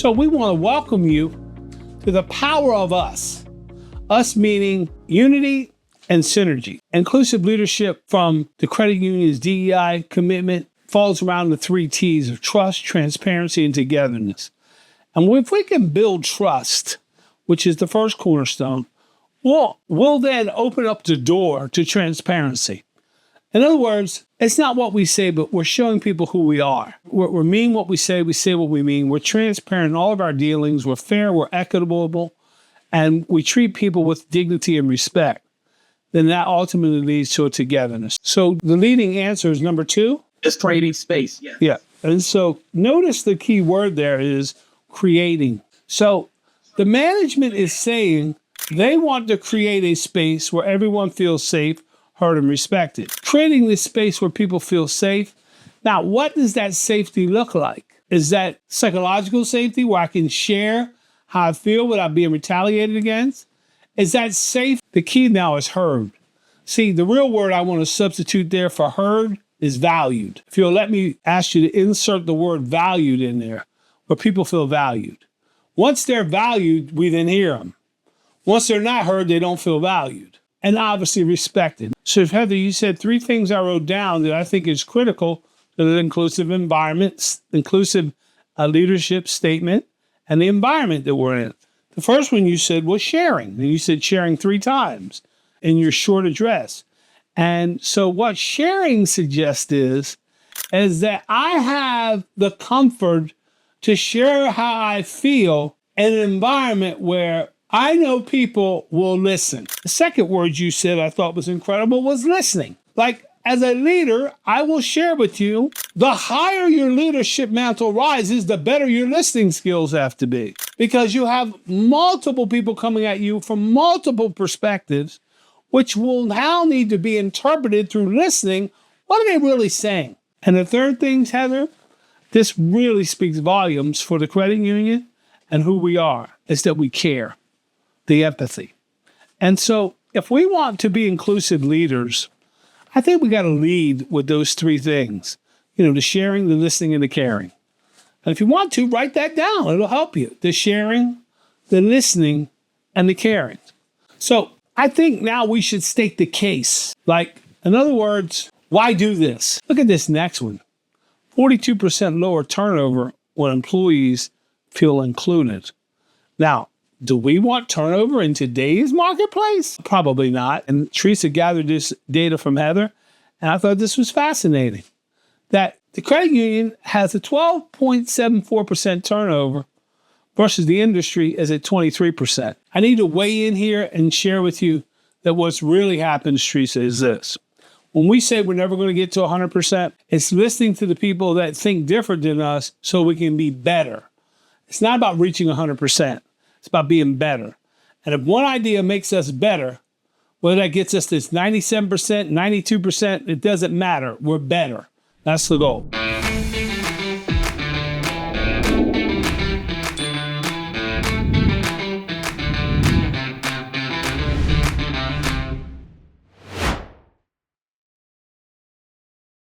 So we want to welcome you to the power of us. Us meaning unity and synergy. Inclusive leadership from the credit union's DEI commitment falls around the 3 T's of trust, transparency, and togetherness. And if we can build trust, which is the first cornerstone, we'll then open up the door to transparency. In other words, it's not what we say, but we're showing people who we are. We mean what we say what we mean. We're transparent in all of our dealings. We're fair, we're equitable, and we treat people with dignity and respect. Then that ultimately leads to a togetherness. So the leading answer is number 2. Just creating space. Yeah. And so notice the key word there is creating. So the management is saying they want to create a space where everyone feels safe, heard, and respected. Creating this space where people feel safe. Now, what does that safety look like? Is that psychological safety where I can share how I feel without being retaliated against? Is that safe? The key now is heard. See, the real word I want to substitute there for heard is valued. If you'll let me ask you to insert the word valued in there, where people feel valued. Once they're valued, we then hear them. Once they're not heard, they don't feel valued. And obviously respected. So Heather, you said 3 things I wrote down that I think is critical to the inclusive environment, inclusive leadership statement, and the environment that we're in. The first one you said was sharing. And you said sharing 3 times in your short address. And so what sharing suggests is that I have the comfort to share how I feel in an environment where I know people will listen. The second word you said I thought was incredible was listening. Like, as a leader, I will share with you, the higher your leadership mantle rises, the better your listening skills have to be. Because you have multiple people coming at you from multiple perspectives, which will now need to be interpreted through listening. What are they really saying? And the third thing, Heather, this really speaks volumes for the credit union and who we are, is that we care, the empathy. And so if we want to be inclusive leaders, I think we got to lead with those 3 things, the sharing, the listening, and the caring. And if you want to, write that down. It'll help you. The sharing, the listening, and the caring. So I think now we should state the case. Like, in other words, why do this? Look at this next one. 42% lower turnover when employees feel included. Now, do we want turnover in today's marketplace? Probably not. And Teresa gathered this data from Heather, and I thought this was fascinating. That the credit union has a 12.74% turnover versus the industry is at 23%. I need to weigh in here and share with you that what's really happened, Teresa, is this. When we say we're never going to get to 100%, it's listening to the people that think different than us so we can be better. It's not about reaching 100%. It's about being better. And if one idea makes us better, whether that gets us this 97%, 92%, it doesn't matter. We're better. That's the goal.